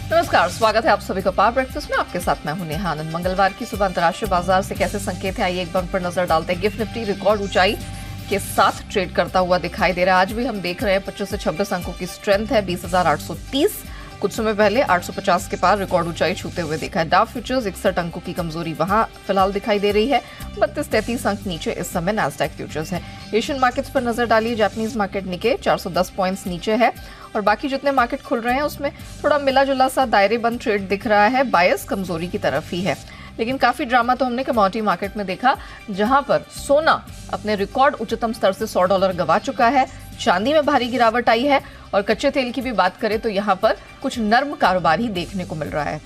नमस्कार, स्वागत है आप सभी का पावर ब्रेकफास्ट में। आपके साथ मैं हूं नेहा आनंद। मंगलवार की सुबह अंतर्राष्ट्रीय बाजार से कैसे संकेत है, आइए एक बार पर नजर डालते हैं। गिफ्ट निफ्टी रिकॉर्ड ऊंचाई के साथ ट्रेड करता हुआ दिखाई दे रहा है। आज भी हम देख रहे हैं 25 से 26 अंकों की स्ट्रेंथ है। 20,830 कुछ समय पहले 850 के पार रिकॉर्ड ऊंचाई छूते हुए देखा है। डाउ फ्यूचर्स 61 अंकों की कमजोरी वहां फिलहाल दिखाई दे रही है। 32-33 अंक नीचे इस समय नैस्डैक फ्यूचर्स है। एशियन मार्केट्स पर नजर डालिए। जापानीज मार्केट निके 410 पॉइंट्स नीचे है और बाकी जितने मार्केट खुल रहे हैं उसमें थोड़ा मिला जुला सा दायरे बंद ट्रेड दिख रहा है। बायस कमजोरी की तरफ ही है, लेकिन काफी ड्रामा तो हमने कमोडिटी मार्केट में देखा, जहां पर सोना अपने रिकॉर्ड उच्चतम स्तर से $100 गंवा चुका है। चांदी में भारी गिरावट आई है और कच्चे तेल की भी बात करें तो यहां पर कुछ नर्म कारोबार ही देखने को मिल रहा है।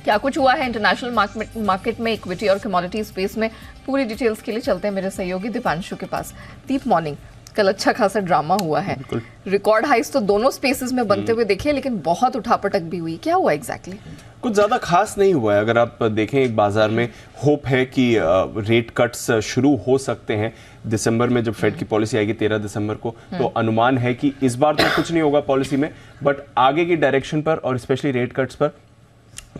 क्या कुछ हुआ है इंटरनेशनल मार्केट में, इक्विटी और कमोडिटी स्पेस में, पूरी डिटेल्स के लिए चलते हैं मेरे सहयोगी दीपांशु के पास। दीप, मॉर्निंग। कल अच्छा खासा ड्रामा हुआ है, रिकॉर्ड हाइस तो दोनों स्पेसेस में बनते हुए देखिए, लेकिन बहुत उठापटक भी हुई। क्या हुआ एग्जैक्टली? कुछ ज़्यादा खास नहीं हुआ है। अगर आप देखें एक बाजार में होप है कि रेट कट्स शुरू हो सकते हैं दिसंबर में, जब फेड की पॉलिसी आएगी 13 दिसंबर को, तो अनुमान है कि इस बार तो कुछ नहीं होगा पॉलिसी में, बट आगे की डायरेक्शन पर और स्पेशली रेट कट्स पर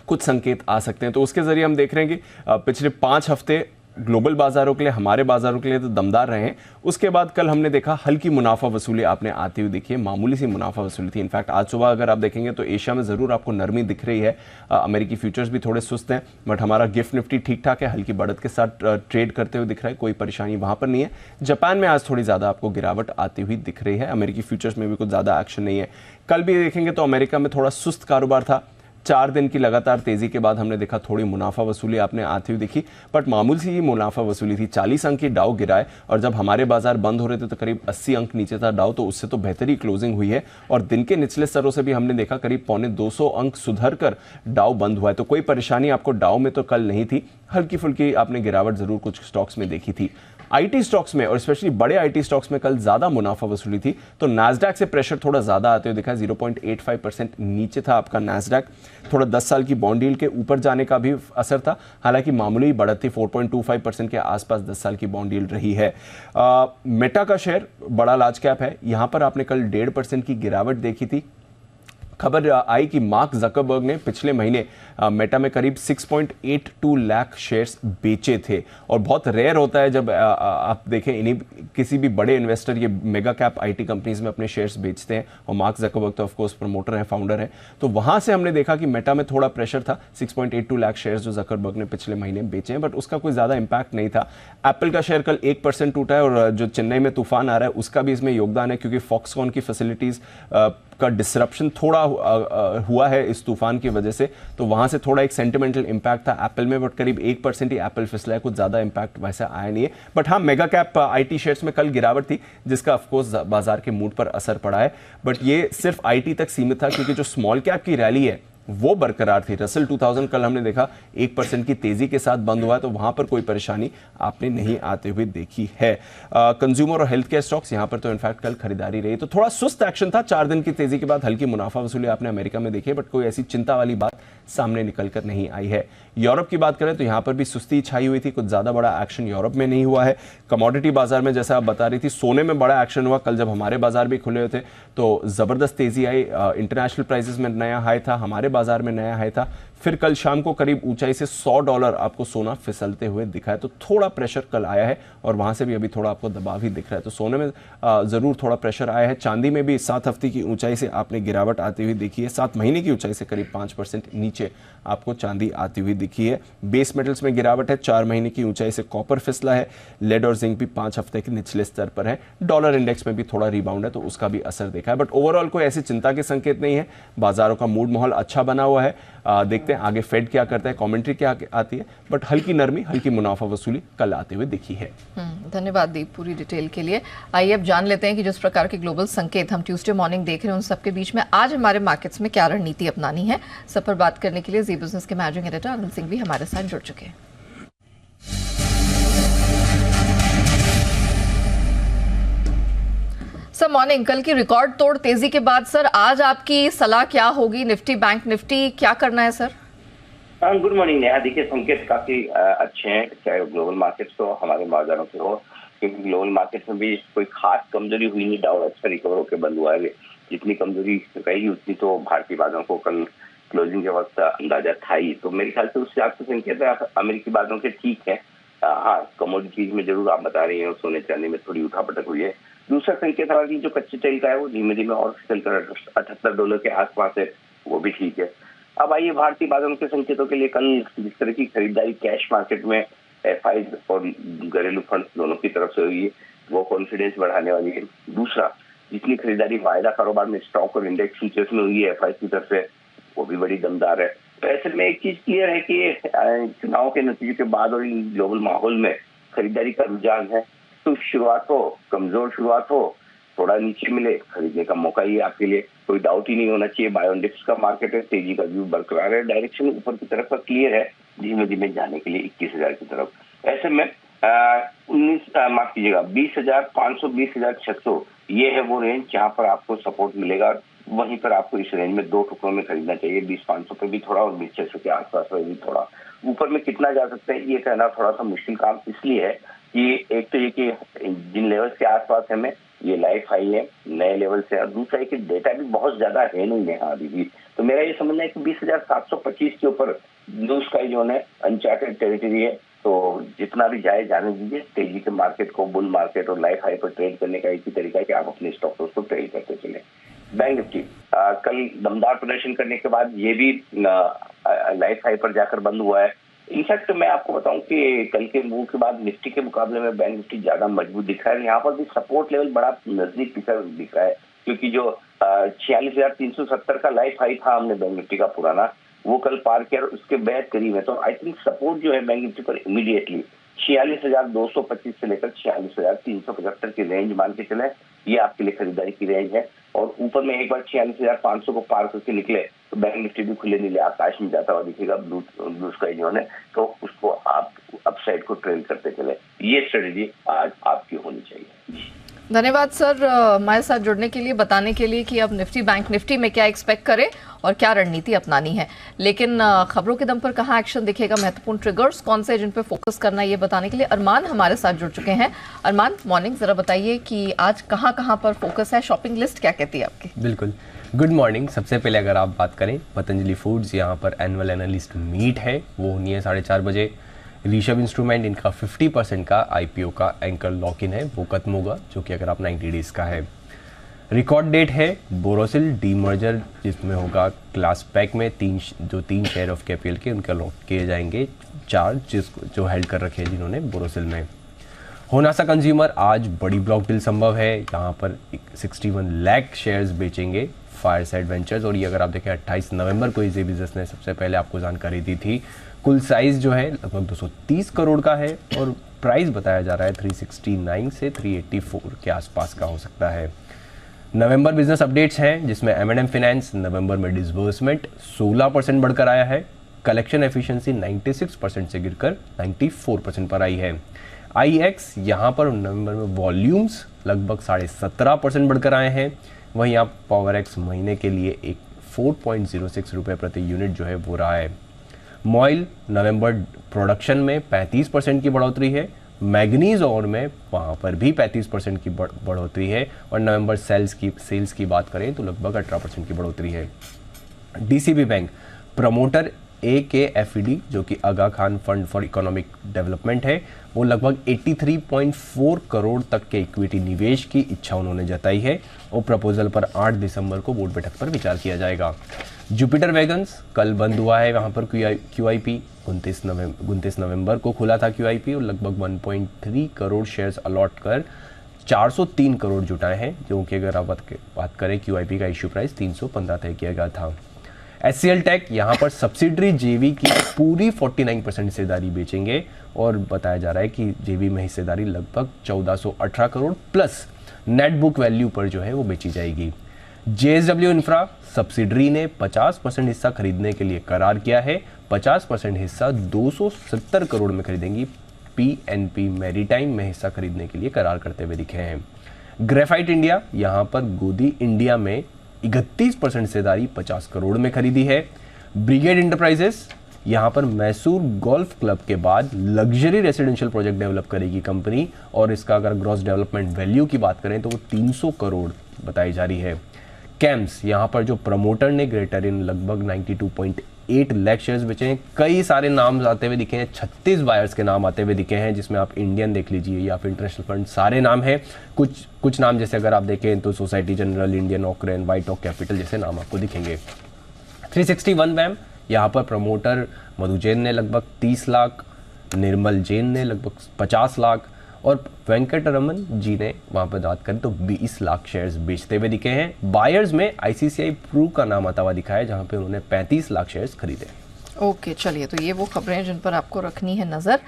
कुछ संकेत आ सकते हैं। तो उसके जरिए हम देख रहे हैं कि पिछले 5 हफ्ते ग्लोबल बाजारों के लिए, हमारे बाजारों के लिए तो दमदार रहे हैं। उसके बाद कल हमने देखा हल्की मुनाफा वसूली आपने आती हुई देखी है, मामूली सी मुनाफा वसूली थी। इनफैक्ट आज सुबह अगर आप देखेंगे तो एशिया में जरूर आपको नरमी दिख रही है। अमेरिकी फ्यूचर्स भी थोड़े सुस्त हैं, बट हमारा गिफ्ट निफ्टी ठीक ठाक है, हल्की बढ़त के साथ ट्रेड करते हुए दिख रहा है, कोई परेशानी वहां पर नहीं है। जापान में आज थोड़ी ज्यादा आपको गिरावट आती हुई दिख रही है। अमेरिकी फ्यूचर्स में भी कुछ ज्यादा एक्शन नहीं है। कल भी देखेंगे तो अमेरिका में थोड़ा सुस्त कारोबार था। 4 दिन की लगातार तेजी के बाद हमने देखा थोड़ी मुनाफा वसूली आपने आती हुई दिखी, बट मामूली सी ही मुनाफा वसूली थी। 40 अंक की डाउ गिराए और जब हमारे बाजार बंद हो रहे थे तो करीब 80 अंक नीचे था डाउ, तो उससे तो बेहतरी क्लोजिंग हुई है। और दिन के निचले स्तरों से भी हमने देखा करीब 250 अंक सुधर कर डाउ बंद हुआ है। तो कोई परेशानी आपको डाउ में तो कल नहीं थी। हल्की फुल्की आपने गिरावट जरूर कुछ स्टॉक्स में देखी थी। आईटी स्टॉक्स में और स्पेशली बड़े आईटी स्टॉक्स में कल ज्यादा मुनाफा वसूली थी, तो नैस्डैक से प्रेशर थोड़ा ज्यादा आते हुए दिखा। 0.85% नीचे था आपका नैस्डैक। थोड़ा 10 साल की बॉन्ड यील्ड के ऊपर जाने का भी असर था, हालांकि मामूली बढ़त थी। 4.25% के आसपास 10 साल की बॉन्ड यील्ड रही है। मेटा का शेयर बड़ा लार्ज कैप है, यहां पर आपने कल 1.5% की गिरावट देखी थी। खबर आई कि मार्क जकरबर्ग ने पिछले महीने मेटा में करीब 6.82 लाख शेयर्स बेचे थे, और बहुत रेयर होता है जब आप देखें इन्हीं किसी भी बड़े इन्वेस्टर ये मेगा कैप आईटी कंपनीज में अपने शेयर्स बेचते हैं, और मार्क जकरबर्ग तो ऑफ कोर्स प्रमोटर हैं, फाउंडर हैं। तो वहां से हमने देखा कि मेटा में थोड़ा प्रेशर था। 6.82 लाख शेयर्स जो जकरबर्ग ने पिछले महीने बेचे हैं, बट उसका कोई ज्यादा इंपैक्ट नहीं था। एप्पल का शेयर कल 1% टूटा है, और जो चेन्नई में तूफान आ रहा है उसका भी इसमें योगदान है, क्योंकि फॉक्सकॉन की फैसिलिटीज का डिसरप्शन थोड़ा हुआ है इस तूफान की वजह से, तो वहां से थोड़ा एक सेंटिमेंटल इंपैक्ट था एप्पल में, बट करीब 1% ही एप्पल फिसला है, कुछ ज्यादा इंपैक्ट वैसा आया नहीं है। बट हाँ, मेगा कैप आईटी शेयर्स में कल गिरावट थी, जिसका ऑफकोर्स बाजार के मूड पर असर पड़ा है, बट ये सिर्फ आईटी तक सीमित था, क्योंकि जो स्मॉल कैप की रैली है वो बरकरार थी। रसल 2000 कल हमने देखा 1% की तेजी के साथ बंद हुआ है, तो वहां पर कोई परेशानी आपने नहीं आते हुए देखी है। कंज्यूमर और हेल्थ केयर स्टॉक्स यहां पर तो इनफैक्ट कल खरीदारी रही, तो थोड़ा सुस्त एक्शन था। 4 दिन की तेजी के बाद हल्की मुनाफा वसूली आपने अमेरिका में देखी, बट कोई ऐसी चिंता वाली बात सामने निकल कर नहीं आई है। यूरोप की बात करें तो यहां पर भी सुस्ती छाई हुई थी, कुछ ज्यादा बड़ा एक्शन यूरोप में नहीं हुआ है। कमोडिटी बाजार में जैसा आप बता रही थी, सोने में बड़ा एक्शन हुआ। कल जब हमारे बाजार भी खुले हुए थे तो जबरदस्त तेजी आई। इंटरनेशनल प्राइसेस में नया हाई था, हमारे बाजार में नया हाई था। फिर कल शाम को करीब ऊंचाई से $100 आपको सोना फिसलते हुए दिखा है, तो थोड़ा प्रेशर कल आया है, और वहां से भी अभी थोड़ा आपको दबाव ही दिख रहा है। तो सोने में जरूर थोड़ा प्रेशर आया है। चांदी में भी 7 हफ्ते की ऊंचाई से आपने गिरावट आती हुई देखी है। 7 महीने की ऊंचाई से करीब 5% नीचे आपको चांदी आती हुई दिखी है। बेस मेटल्स में गिरावट है। 4 महीने की ऊंचाई से कॉपर फिसला है। लेड और जिंक भी 5 हफ्ते के निचले स्तर पर है। डॉलर इंडेक्स में भी थोड़ा रिबाउंड है, तो उसका भी असर देखा है, बट ओवरऑल कोई ऐसी चिंता के संकेत नहीं है। बाजारों का मूड माहौल अच्छा बना हुआ है। देखते हैं आगे फेड क्या करता है, कमेंट्री क्या आती है, बट हल्की नरमी, हल्की मुनाफा वसूली कल आते हुए दिखी है। धन्यवाद दीप पूरी डिटेल के लिए। आइए अब जान लेते हैं कि जिस प्रकार के ग्लोबल संकेत हम ट्यूसडे मॉर्निंग देख रहे हैं, उन सबके बीच में आज हमारे मार्केट्स में क्या रणनीति अपनानी है। सब पर बात करने के लिए जी बिजनेस के मैनेजिंग एडिटर आनंद सिंह भी हमारे साथ जुड़ चुके हैं। सर मॉर्निंग, कल की रिकॉर्ड तोड़ तेजी के बाद सर आज आपकी सलाह क्या होगी? निफ्टी, बैंक निफ्टी, क्या करना है सर? Good morning Neha. देखिए, संकेत काफी अच्छे हैं, चाहे ग्लोबल मार्केट्स हो, हमारे बाजारों के हो, क्योंकि ग्लोबल मार्केट्स में भी कोई खास कमजोरी हुई नहीं। डाउ अच्छा रिकवर होकर बंद हुआ है। जितनी कमजोरी रही उतनी तो भारतीय बाजारों को कल क्लोजिंग के वक्त अंदाजा था ही, तो मेरे ख्याल से उससे आपको संकेत है अमेरिकी बातों के ठीक है। हाँ, कमोडिटीज में जरूर आप बता रही हैं, सोने चांदी में थोड़ी उठापटक हुई है। दूसरा संकेत हमारे लिए जो कच्चे तेल का है वो धीमे धीमे और चलकर $78 के आसपास है, वो भी ठीक है। अब आइए भारतीय बाजारों के संकेतों के लिए कल जिस तरह की खरीदारी कैश मार्केट में एफआई और घरेलू फंड दोनों की तरफ से हुई है, वो कॉन्फिडेंस बढ़ाने वाली है। दूसरा, जितनी खरीदारी वायदा कारोबार में स्टॉक और इंडेक्स फ्यूचर्स में हुई है एफआई की तरफ से, वो भी बड़ी दमदार है। तो ऐसे में एक चीज क्लियर है कि चुनाव के नतीजे के बाद और ग्लोबल माहौल में खरीदारी का रुझान है। तो शुरुआत हो, कमजोर शुरुआत हो, थोड़ा नीचे मिले, खरीदने का मौका ही आपके लिए, कोई डाउट ही नहीं होना चाहिए। बाय ऑन डिप्स का मार्केट है, तेजी का व्यू बरकरार है, डायरेक्शन ऊपर की तरफ का क्लियर है, धीमे धीमे जाने के लिए 21,000 की तरफ। ऐसे में 20,500 20,600 ये है वो रेंज जहां पर आपको सपोर्ट मिलेगा। वहीं पर आपको इस रेंज में 2 टुकड़ों में खरीदना चाहिए, 20,500 पे भी थोड़ा और 20,600 के आसपास पे भी थोड़ा। ऊपर में कितना जा सकता है ये कहना थोड़ा सा मुश्किल काम इसलिए है कि एक तो ये कि जिन लेवल्स के आसपास है में ये लाइफ हाई है, नए लेवल से, और दूसरा है कि डेटा भी बहुत ज्यादा है नहीं है अभी भी। तो मेरा ये समझना है कि 20,725 के ऊपर ब्लू स्काई जोन है, अनचार्टेड टेरिटरी है। तो जितना भी जाए जाने दीजिए, तेजी के मार्केट को, बुल मार्केट और लाइफ हाई पर ट्रेड करने का एक ही तरीका है कि आप अपने स्टॉक को ट्रेड करते चले। बैंक निफ्टी कल दमदार प्रदर्शन करने के बाद ये भी लाइफ हाई पर जाकर बंद हुआ है। इनफैक्ट मैं आपको बताऊं कि कल के मूव के बाद निफ्टी के मुकाबले में बैंक निफ्टी ज्यादा मजबूत दिख रहा है। यहाँ पर भी सपोर्ट लेवल बड़ा नजदीक दिख रहा है, क्योंकि जो 46,370 का लाइफ हाई था हमने बैंक निफ्टी का पुराना, वो कल पार किया और उसके बेहद करीब है। तो आई थिंक सपोर्ट जो है बैंक निफ्टी पर इमीडिएटली 46,225 से लेकर 46,375 की रेंज मान के चले, ये आपके लिए खरीदारी की रेंज है। और ऊपर में एक बार 46,500 को पार करके निकले तो बैंक निफ्टी भी खुले नीले आकाश में जाता हुआ दिखेगा, ब्लू स्काई जो है, तो उसको आप अपसाइड को ट्रेल करते चले। ये स्ट्रेटेजी आज आपकी होनी चाहिए। धन्यवाद सर हमारे साथ जुड़ने के लिए, बताने के लिए कि अब निफ्टी बैंक निफ्टी में क्या एक्सपेक्ट करें और क्या रणनीति अपनानी है। लेकिन खबरों के दम पर कहाँ एक्शन दिखेगा, महत्वपूर्ण ट्रिगर्स कौन से, जिन पे फोकस करना है, ये बताने के लिए अरमान हमारे साथ जुड़ चुके हैं। अरमान, मॉर्निंग, जरा बताइए कि आज कहाँ पर फोकस है, शॉपिंग लिस्ट क्या कहती है आपकी? बिल्कुल, गुड मॉर्निंग। सबसे पहले अगर आप बात करें पतंजलि फूड्स, यहाँ पर एनुअल एनालिस्ट मीट है, वो होनी है 4:30 बजे। ऋषभ इंस्ट्रूमेंट, इनका 50% का IPO का एंकर लॉक इन है, वो खत्म होगा, जो कि अगर आप 90 डेज का है। रिकॉर्ड डेट है बोरोसिल डीमर्जर, जिसमें होगा क्लास पैक में 3 शेयर ऑफ KPL के उनके लॉक किए जाएंगे, 4 जो हेल्ड कर रखे हैं जिन्होंने बोरोसिल में। होनासा कंज्यूमर, आज बड़ी ब्लॉक डील संभव है, यहाँ पर 61 लाख शेयर्स बेचेंगे फायरसाइड वेंचर्स। और ये अगर आप देखें 28 नवंबर को इसी बिजनेस ने सबसे पहले आपको जानकारी दी थी। कुल साइज जो है लगभग 230 करोड़ का है और प्राइस बताया जा रहा है 369 से 384 के आसपास का हो सकता है। नवंबर बिजनेस अपडेट्स हैं, जिसमें M&M फाइनेंस नवंबर में डिसबर्समेंट 16% बढ़कर आया है, कलेक्शन एफिशिएंसी 96% से गिरकर 94% पर आई है। IEX यहाँ पर नवंबर में वॉल्यूम्स लगभग 17.5% बढ़कर आए हैं। वहीं आप पावरएक्स महीने के लिए एक 4.06 रुपये प्रति यूनिट जो है वो रहा है। मॉइल नवंबर प्रोडक्शन में 35% की बढ़ोतरी है, मैग्नीज और में वहाँ पर भी 35% की बढ़ोतरी है, और नवंबर सेल्स की बात करें तो लगभग 18% की बढ़ोतरी है। DCB बैंक प्रमोटर AKFED, जो कि Aga Khan fund for economic development है, वो लगभग 83.4 करोड़ तक के इक्विटी निवेश की इच्छा उन्होंने जताई है, और प्रपोजल पर 8 दिसंबर को बोर्ड बैठक पर विचार किया जाएगा। जुपिटर वैगन्स कल बंद हुआ है, वहाँ पर QIP 29 नवंबर को खुला था QIP, और लगभग 1.3 करोड़ शेयर्स अलॉट कर 403 करोड़ जुटाए हैं, जो कि अगर आप बात करें QIP का इश्यू प्राइस 315 तय किया गया था। HCL टेक यहाँ पर सब्सिडरी JV की पूरी 49% हिस्सेदारी बेचेंगे, और बताया जा रहा है कि JV में हिस्सेदारी लगभग 1418 crore plus net book value पर जो है वो बेची जाएगी। JSW इंफ्रा सब्सिडरी ने 50% हिस्सा खरीदने के लिए करार किया है, 50% हिस्सा 270 करोड़ में खरीदेंगी। PNP मैरीटाइम में हिस्सा खरीदने के लिए करार करते हुए दिखे हैं। ग्रेफाइट इंडिया यहाँ पर गोदी इंडिया में 31% हिस्सेदारी 50 करोड़ में खरीदी है। ब्रिगेड इंटरप्राइजेस यहाँ पर मैसूर गोल्फ क्लब के बाद लग्जरी रेसिडेंशियल प्रोजेक्ट डेवलप करेगी कंपनी, और इसका अगर ग्रॉस डेवलपमेंट वैल्यू की बात करें तो वो 300 करोड़ बताई जा रही है। कैम्स, यहाँ पर जो प्रमोटर ने ग्रेटर इन लगभग 92.8 लाख शेयर्स बेचे हैं। कई सारे नाम आते हुए दिखे हैं, 36 बायर्स के नाम आते हुए दिखे हैं, जिसमें आप इंडियन देख लीजिए या फिर इंटरनेशनल फंड, सारे नाम हैं। कुछ नाम जैसे अगर आप देखें तो सोसाइटी जनरल, इंडियन ऑक्रेन, वाइट ऑक कैपिटल जैसे नाम आपको दिखेंगे। 361 वैम, यहाँ पर प्रमोटर मधु जैन ने लगभग 30 लाख, निर्मल जैन ने लगभग 50 लाख और वेंकटरमन जी ने वहाँ पर बात करें तो 20 लाख शेयर्स बेचते हुए दिखे हैं। बायर्स में आईसीसीआई प्रू का नाम आता हुआ दिखा है, जहाँ पे उन्होंने 35 लाख शेयर्स खरीदे। ओके, चलिए, तो ये वो खबरें हैं जिन पर आपको रखनी है नजर।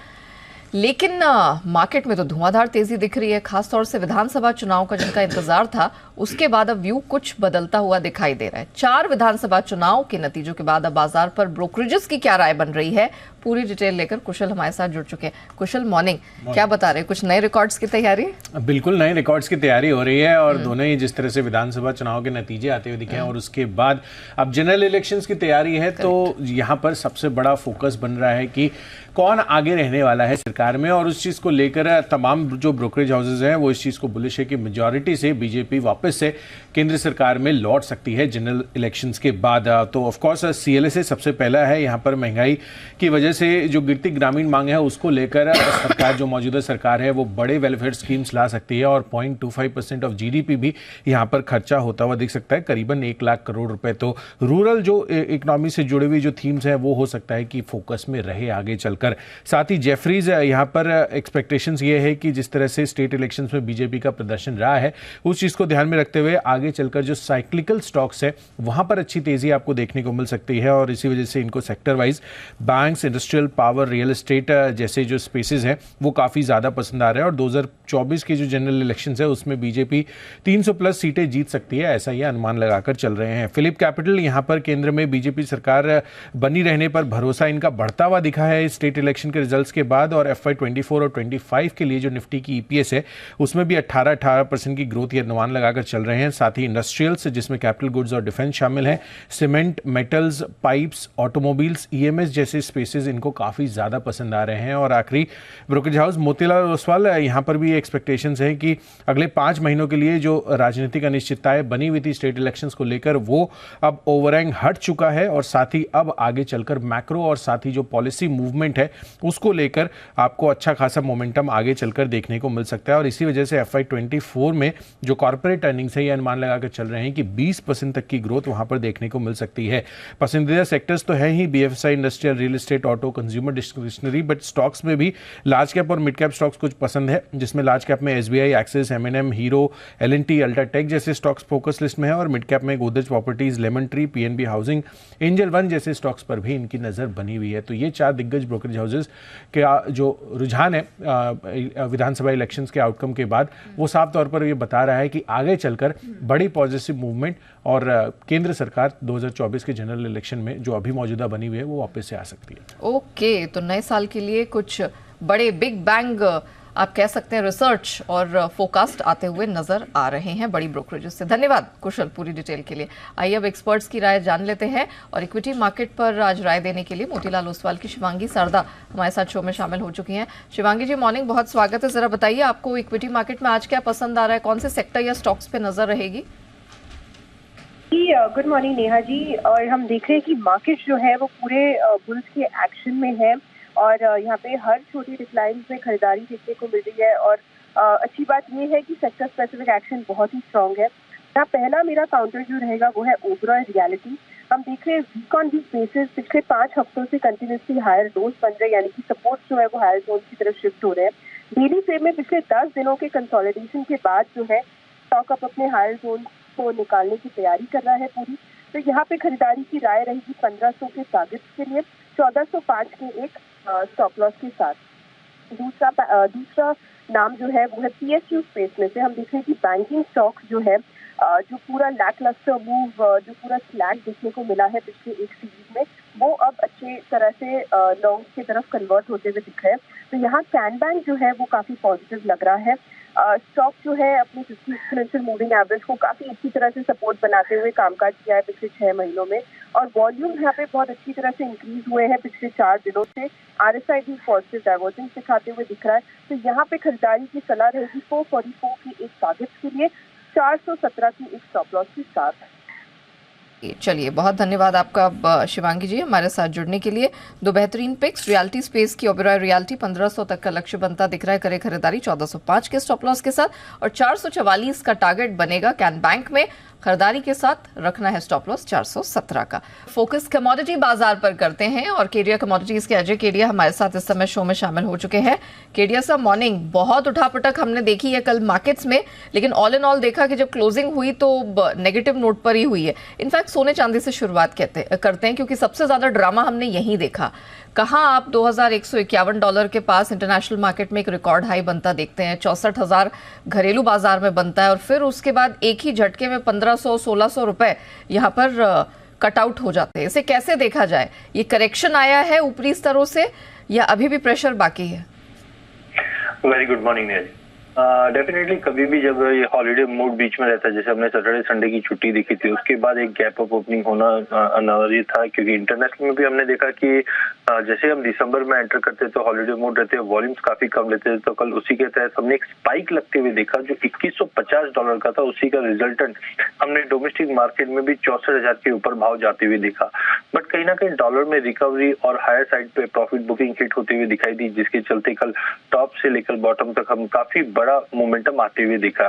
लेकिन मार्केट में तो धुआंधार तेजी दिख रही है, खासतौर से विधानसभा चुनाव का जिनका इंतजार था उसके बाद अब व्यू कुछ बदलता हुआ दिखाई दे रहा है। 4 विधानसभा चुनाव के नतीजों के बाद अब बाजार पर ब्रोकरेजेस की क्या राय बन रही है, पूरी डिटेल लेकर कुशल हमारे साथ जुड़ चुके हैं। कुशल, मॉर्निंग। क्या बता रहे हैं, कुछ नए रिकॉर्ड्स की तैयारी? बिल्कुल नए रिकॉर्ड्स की तैयारी हो रही है और दोनों ही जिस तरह से विधानसभा चुनाव के नतीजे आते हुए दिखे हैं और उसके बाद अब जनरल इलेक्शंस की तैयारी है, तो यहाँ पर सबसे बड़ा फोकस बन रहा है कि कौन आगे रहने वाला है सरकार में, और उस चीज़ को लेकर तमाम जो ब्रोकरेज हाउसेज हैं वो इस चीज़ को बुलिश है कि मेजॉरिटी से बीजेपी वापस से केंद्र सरकार में लौट सकती है जनरल इलेक्शंस के बाद। तो ऑफ कोर्स सीएलएसए सबसे पहला है। यहाँ पर महंगाई की वजह से जो गिरती ग्रामीण मांग है उसको लेकर सरकार, जो मौजूदा सरकार है, वो बड़े वेलफेयर स्कीम्स ला सकती है और 0.25% ऑफ जीडीपी भी यहाँ पर खर्चा होता हुआ दिख सकता है, करीबन 1 लाख करोड़ रुपए। तो रूरल जो इकोनॉमी से जुड़ी हुई जो थीम्स है वो हो सकता है कि फोकस में रहे आगे चलकर। साथ ही जेफरीज यहाँ पर एक्सपेक्टेशंस ये है कि जिस तरह से स्टेट इलेक्शंस में बीजेपी का प्रदर्शन रहा है उस चीज़ को ध्यान में रखते हुए आगे चलकर जो साइक्लिकल स्टॉक्स है वहाँ पर अच्छी तेजी आपको देखने को मिल सकती है, और इसी वजह से इनको sector wise banks, industrial, power, real estate जैसे जो स्पेसेस हैं वो काफ़ी ज़्यादा पसंद आ रहे हैं। और 2024 के जो जनरल इलेक्शंस है उसमें बीजेपी 300 प्लस सीटें जीत सकती है, ऐसा ये अनुमान लगाकर चल रहे हैं। फिलिप कैपिटल यहाँ पर केंद्र में बीजेपी सरकार बनी रहने पर भरोसा इनका बढ़ता हुआ दिखा है स्टेट इलेक्शन के रिजल्ट्स के बाद, और FY24 और 25 के लिए जो निफ्टी की ईपीएस है उसमें भी 18% की ग्रोथ ये अनुमान लगाकर चल रहे हैं। साथ ही इंडस्ट्रियल्स जिसमें कैपिटल गुड्स और डिफेंस शामिल हैं, cement, metals, pipes, automobiles, EMS जैसे स्पेसेस इनको काफ़ी ज़्यादा पसंद आ रहे हैं। और आखिरी ब्रोकरेज हाउस मोतीलाल ओसवाल, यहाँ पर भी एक्सपेक्टेशंस है कि अगले 5 महीनों के लिए जो राजनीतिक अनिश्चितताएं बनी हुई थी स्टेट इलेक्शंस को लेकर वो अब ओवरहैंग हट चुका है, और साथ ही अब आगे चलकर मैक्रो और साथ ही जो पॉलिसी मूवमेंट है उसको लेकर आपको अच्छा खासा मोमेंटम आगे चलकर देखने को मिल सकता है। और इसी वजह से FY24 में जो कॉर्पोरेट अर्निंग्स है ये अनुमान लगाकर चल रहे हैं कि 20% तक की ग्रोथ वहां पर देखने को मिल सकती है। पसंदीदा सेक्टर्स तो है ही BFSI, industrial, real estate, auto, consumer discretionary, but stocks में भी लार्ज कैप और मिड कैप स्टॉक्स कुछ पसंद है, जिसमें लार्ज कैप में SBI, axis, M&M, hero, L&T, UltraTech जैसे स्टॉक्स फोकस लिस्ट में है, और मिड कैप में Godrej properties, lemon tree, PNB housing, angel one जैसे स्टॉक्स पर भी इनकी नजर बनी हुई है। तो ये 4 दिग्गज ब्रोकरेज हाउसेज का जो रुझान है विधानसभा इलेक्शंस के आउटकम के बाद वो साफ तौर पर ये बता रहा है कि आगे चलकर बड़ी पॉजिटिव मूवमेंट और केंद्र सरकार 2024 के जनरल इलेक्शन में जो अभी मौजूदा बनी हुई है वो वापस से आ सकती है। ओके, तो नए साल के लिए कुछ बड़े बिग बैंग आप कह सकते हैं रिसर्च और फोकास्ट आते हुए नजर आ रहे हैं बड़ी ब्रोकरेजेस से। धन्यवाद कुशल पूरी डिटेल के लिए। आइए अब एक्सपर्ट्स की राय जान लेते हैं, और इक्विटी मार्केट पर आज राय देने के लिए मोतीलाल ओसवाल की शिवांगी सरदा हमारे साथ शो में शामिल हो चुकी हैं। शिवांगी जी, मॉर्निंग, बहुत स्वागत है। जरा बताइए आपको इक्विटी मार्केट में आज क्या पसंद आ रहा है, कौन से सेक्टर या स्टॉक्स पे नजर रहेगी? Good morning Neha ji. और हम देख रहे हैं कि मार्केट जो है वो पूरे बुल्स के एक्शन में है, और यहाँ पे हर छोटी डिक्लाइंस में खरीदारी देखने को मिल रही है। और अच्छी बात ये है कि सेक्टर स्पेसिफिक एक्शन बहुत ही स्ट्रांग है। यहाँ पहला मेरा काउंटर जो रहेगा वो है ओबरॉय रियलिटी। हम देख रहे हैं वीक ऑन वीक बेसिस पिछले 5 हफ्तों से कंटिन्यूसली हायर लोज बन रहे हैं, यानी कि सपोर्ट जो है वो हायर जोन की तरफ शिफ्ट हो रहे हैं। डेली फ्रेम में पिछले 10 दिनों के कंसोलिडेशन के बाद जो है स्टॉक अप अपने हायर जोन को निकालने की तैयारी कर रहा है पूरी। तो यहाँ पे खरीदारी की राय रहेगी 1500 के टारगेट्स के लिए, 1405 के एक स्टॉप लॉस के साथ। दूसरा नाम जो है वो है PSU स्पेस में से। हम देख रहे हैं कि बैंकिंग स्टॉक जो है जो पूरा लैकलस्टर मूव, जो पूरा स्लैग देखने को मिला है पिछले एक सीरीज में, वो अब अच्छी तरह से लॉन्ग की तरफ कन्वर्ट होते हुए दिख रहे हैं। तो यहाँ कैन बैंक जो है वो काफी पॉजिटिव लग रहा है। स्टॉक जो है अपनी 50 एक्सपोनेंशियल मूविंग एवरेज को काफी अच्छी तरह से सपोर्ट बनाते हुए कामकाज किया है पिछले 6 महीनों में, और वॉल्यूम यहाँ पे बहुत अच्छी तरह से इंक्रीज हुए हैं पिछले 4 दिनों से। RSI भी पॉजिटिव डाइवर्जेंस दिखाते हुए दिख रहा है। तो यहाँ पे खरीदारी की सलाह रहेगी 444 की एक टारगेट के लिए, 417 की एक स्टॉप लॉस के साथ। चलिए, बहुत धन्यवाद आपका शिवांगी जी हमारे साथ जुड़ने के लिए। दो बेहतरीन पिक्स। रियल्टी स्पेस की ओबेरॉय रियल्टी 1500 तक का लक्ष्य बनता दिख रहा है, करे खरीदारी 1405 के स्टॉप लॉस के साथ, और 444 का टारगेट बनेगा कैन बैंक में। खरीदारी के साथ रखना है स्टॉप लॉस 417 का। फोकस कमोडिटी बाजार पर करते हैं और केडिया कमोडिटीज के अजय केडिया हमारे साथ इस समय शो में शामिल हो चुके हैं। केडिया साहब, मॉर्निंग। बहुत उठापटक हमने देखी है कल मार्केट्स में, लेकिन ऑल इन ऑल देखा कि जब क्लोजिंग हुई तो नेगेटिव नोट पर ही हुई है। इनफैक्ट सोने चांदी से शुरुआत करते हैं क्योंकि सबसे ज्यादा ड्रामा हमने यहीं देखा। कहां आप $2151 के पास इंटरनेशनल मार्केट में एक रिकॉर्ड हाई बनता देखते हैं, 64,000 घरेलू बाजार में बनता है, और फिर उसके बाद एक ही झटके में 1500-1600 रुपए यहां पर कट आउट हो जाते हैं। इसे कैसे देखा जाए? ये करेक्शन आया है ऊपरी स्तरों से या अभी भी प्रेशर बाकी है? Very good morning Neeraj. Definitely कभी भी जब ये हॉलीडे मूड बीच में रहता है, जैसे हमने सैटरडे संडे की छुट्टी देखी थी, उसके बाद एक गैप अप ओपनिंग होना अनिवार्य था, क्योंकि इंटरनेशनल में भी हमने देखा कि जैसे हम दिसंबर में एंटर करते तो हॉलीडे मूड रहते हैं, वॉल्यूम्स काफी कम रहते थे, तो कल उसी के तहत हमने एक स्पाइक लगते हुए देखा जो $2150 का था। उसी का रिजल्टेंट हमने डोमेस्टिक मार्केट में भी 64,000 के ऊपर भाव जाते हुए देखा। बट कहीं ना कहीं डॉलर में रिकवरी और हायर साइड पे प्रॉफिट बुकिंग हिट होते हुए दिखाई दी, जिसके चलते कल टॉप से लेकर बॉटम तक हम काफी बड़ा मोमेंटम आते हुए देखा।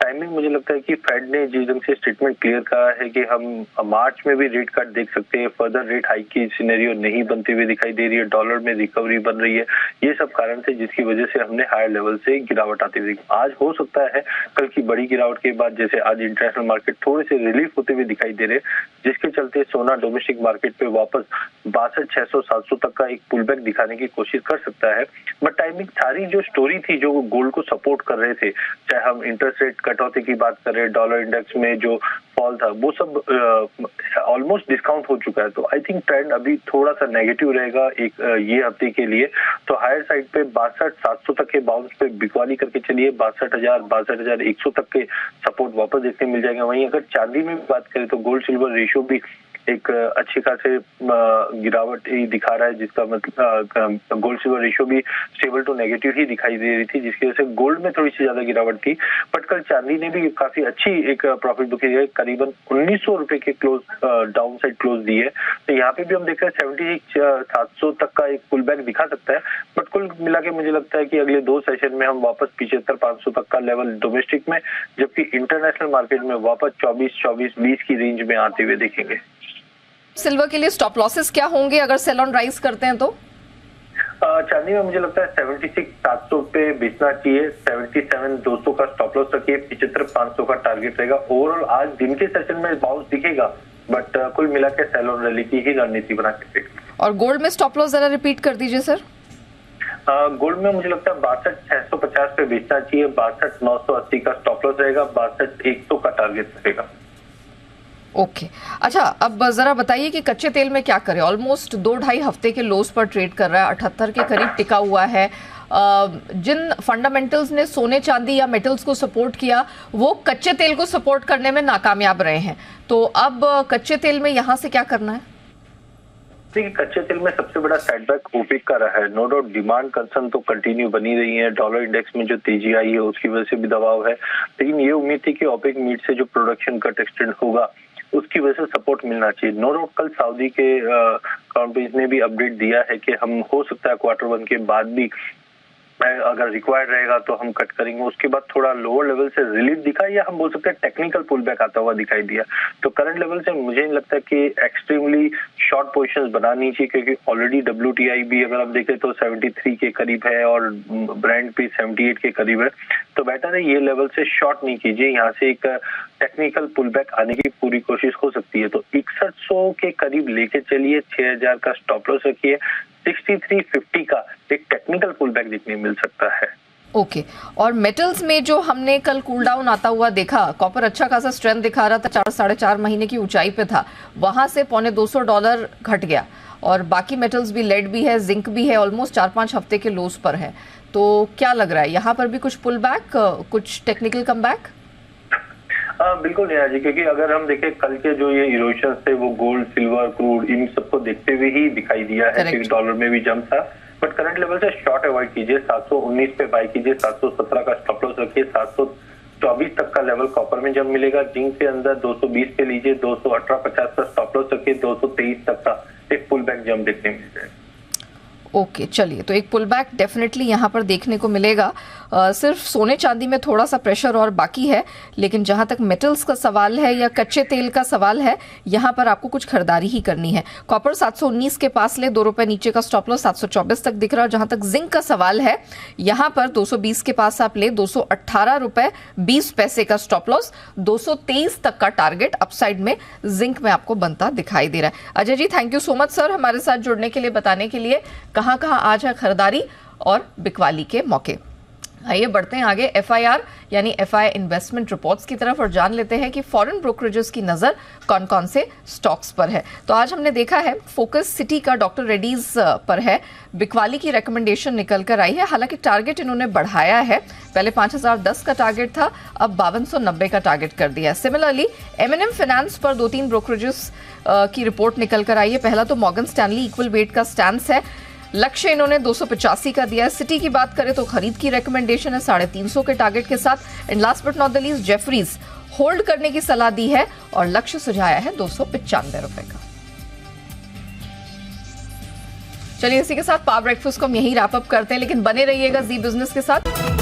टाइमिंग मुझे लगता है कि फेड ने जिस ढंग से स्टेटमेंट क्लियर कहा है कि हम मार्च में भी रेट कट देख सकते हैं, फर्दर रेट हाइक की सिनेरियो नहीं बनते हुए दिखाई दे रही है, डॉलर में रिकवरी बन रही है, ये सब कारण थे जिसकी वजह से हमने हायर लेवल से गिरावट आते हुए देखी। आज हो सकता है कल की बड़ी गिरावट के बाद जैसे आज इंटरनेशनल मार्केट थोड़े से रिलीफ होते हुए दिखाई दे रहे, जिसके चलते सोना डोमेस्टिक मार्केट पे वापस 62,600-700 तक का एक पुलबैक दिखाने की कोशिश कर सकता है। बट टाइमिंग सारी जो स्टोरी थी जो गोल्ड को सपोर्ट कर रहे थे, चाहे हम इंटरेस्ट रेट कटौती की बात करें, डॉलर इंडेक्स में जो फॉल था, वो सब ऑलमोस्ट डिस्काउंट हो चुका है। तो आई थिंक ट्रेंड अभी थोड़ा सा नेगेटिव रहेगा एक ये हफ्ते के लिए। तो हायर साइड पे 62,700 तक के बाउंस पे बिकवाली करके चलिए, 62,000 62,100 तक के सपोर्ट वापस देखने मिल जाएगा। वहीं अगर चांदी में भी बात करें तो गोल्ड सिल्वर रेशियो भी एक अच्छी खासे गिरावट ही दिखा रहा है, जिसका मतलब गोल्ड सिल्वर रेशियो भी स्टेबल टू नेगेटिव ही दिखाई दे रही थी, जिसकी वजह से गोल्ड में थोड़ी सी ज्यादा गिरावट थी। बट कल चांदी ने भी काफी अच्छी एक प्रॉफिट बुकिंग है, करीबन 1900 रुपए के close down side close the है। तो यहाँ पे भी हम देख रहे हैं 76,700 तक का एक पुल बैक दिखा सकता है। बट कुल मिला के मुझे लगता है कि अगले 2 सेशन में हम वापस 75,500 तक का लेवल डोमेस्टिक में, जबकि इंटरनेशनल मार्केट में वापस 24-20 की रेंज में आते हुए देखेंगे। सिल्वर के लिए स्टॉप लॉसेस क्या होंगे अगर सेल ऑन राइज करते हैं तो? चांदी में मुझे लगता है 76,700 पे बेचना चाहिए, 77,200 का स्टॉप लॉस रखिए, 75,500 का टारगेट रहेगा। ओवरऑल आज दिन के सेशन में बाउंस दिखेगा, बट कुल मिला के सेल ऑन रैली की ही रणनीति बना के रखिए। और गोल्ड में स्टॉप लॉस जरा रिपीट कर दीजिए सर। गोल्ड में मुझे लगता है 62,650 पे बेचना चाहिए, 62,980 का स्टॉप लॉस रहेगा, 62,100 का टारगेट रहेगा। ओके अच्छा, अब जरा बताइए कि कच्चे तेल में क्या करें? ऑलमोस्ट 2-2.5 हफ्ते के लोस पर ट्रेड कर रहा है, 78 के करीब टिका हुआ है। जिन फंडामेंटल्स ने सोने चांदी या मेटल्स को सपोर्ट किया, वो कच्चे तेल को सपोर्ट करने में नाकामयाब रहे हैं। तो अब कच्चे तेल में यहाँ से क्या करना है? देखिए, कच्चे तेल में सबसे बड़ा सेटबैक ओपेक का रहा है। नो डाउट डिमांड कंसर्न तो कंटिन्यू बनी रही है, डॉलर इंडेक्स में जो तेजी आई है उसकी वजह से भी दबाव है, लेकिन ये उम्मीद थी कि ओपेक मीट से जो प्रोडक्शन कट एक्सटेंड होगा उसकी वजह से सपोर्ट मिलना चाहिए। नो डाउट कल सऊदी के काउंटरीज ने भी अपडेट दिया है कि हम हो सकता है Q1 के बाद भी अगर रिक्वायर्ड रहेगा तो हम कट करेंगे। उसके बाद थोड़ा लोअर लेवल से रिलीफ दिखा, या हम बोल सकते हैं टेक्निकल पुल बैक आता हुआ दिखाई दिया। तो करंट लेवल से मुझे नहीं लगता कि एक्सट्रीमली शॉर्ट पोजीशंस बनानी चाहिए, क्योंकि ऑलरेडी WTI भी अगर आप देखें तो 73 के करीब है और ब्रेंट भी 78 के करीब है। तो बेटर है ये लेवल से शॉर्ट नहीं कीजिए, यहाँ से एक टेक्निकल पुल बैक आने की पूरी कोशिश हो सकती है। तो 6100 के करीब लेके चलिए, 6000 का स्टॉप लॉस रखिए, 6350 का एक टेक्निकल पुल बैक देखने मिल सकता है। ओके और मेटल्स में जो हमने कल कूल डाउन आता हुआ देखा, कॉपर अच्छा खासा स्ट्रेंथ दिखा रहा था, 4-4.5 महीने की ऊंचाई पे था, वहां से $250 घट गया। और बाकी मेटल्स भी, लेड भी है, जिंक भी है, ऑलमोस्ट 4-5 हफ्ते के लोस पर है। तो क्या लग रहा है यहाँ पर भी कुछ पुल बैक, कुछ टेक्निकल कम बैक? बिल्कुल नेहा जी, क्योंकि अगर हम देखें कल के जो ये इरोशन थे वो गोल्ड सिल्वर क्रूड इन सबको देखते हुए ही दिखाई दिया है, क्योंकि डॉलर में भी जंप था। बट करंट लेवल से शॉर्ट अवॉइड कीजिए, 719 पे बाय कीजिए, 717 का स्टॉप लॉस रखिए, 724 तक का लेवल कॉपर में जब मिलेगा। जिंक के अंदर 220 पे लीजिए, 218-50 का स्टॉप लॉस रखिए 223 तक का एक पुल बैक जंप देखने मिल जाएगा। ओके चलिए, तो एक पुल बैक डेफिनेटली यहाँ पर देखने को मिलेगा। सिर्फ सोने चांदी में थोड़ा सा प्रेशर और बाकी है, लेकिन जहाँ तक मेटल्स का सवाल है या कच्चे तेल का सवाल है, यहाँ पर आपको कुछ खरीदारी ही करनी है। कॉपर 719 के पास ले, 2 रुपए नीचे का स्टॉप लॉस 724 तक दिख रहा है। जहाँ तक जिंक का सवाल है, यहाँ पर 220 के पास आप ले, 218 रुपए 20 पैसे का स्टॉप लॉस, 223 तक का टारगेट अपसाइड में जिंक में आपको बनता दिखाई दे रहा है। Ajay ji, thank you so much sir, हमारे साथ जुड़ने के लिए, बताने के लिए कहां कहां आज है खरीदारी और बिकवाली के मौके। आइए बढ़ते हैं आगे FIR यानी FI इन्वेस्टमेंट रिपोर्ट्स की तरफ और जान लेते हैं कि फॉरेन ब्रोकरेजेस की नजर कौन कौन से स्टॉक्स पर है। तो आज हमने देखा है फोकस सिटी का डॉक्टर रेड्डीज पर है, बिकवाली की रिकमेंडेशन निकल कर आई है। हालांकि टारगेट इन्होंने बढ़ाया है, पहले 5010 का टारगेट था, अब 5290 का टारगेट कर दिया है। सिमिलरली M&M फाइनेंस पर 2-3 ब्रोकरेजेस की रिपोर्ट निकल कर आई है। पहला तो मॉर्गन स्टैनली इक्वल वेट का स्टैंस है, लक्ष्य इन्होंने 285 का दिया है। सिटी की बात करें तो खरीद की रिकमेंडेशन है 350 के टारगेट के साथ। And last but not the least, Jefferies hold करने की सलाह दी है और लक्ष्य सुझाया है 295 रुपए का। चलिए इसी के साथ पावर ब्रेकफास्ट को हम यही रैप अप करते हैं, लेकिन बने रहिएगा जी बिजनेस के साथ।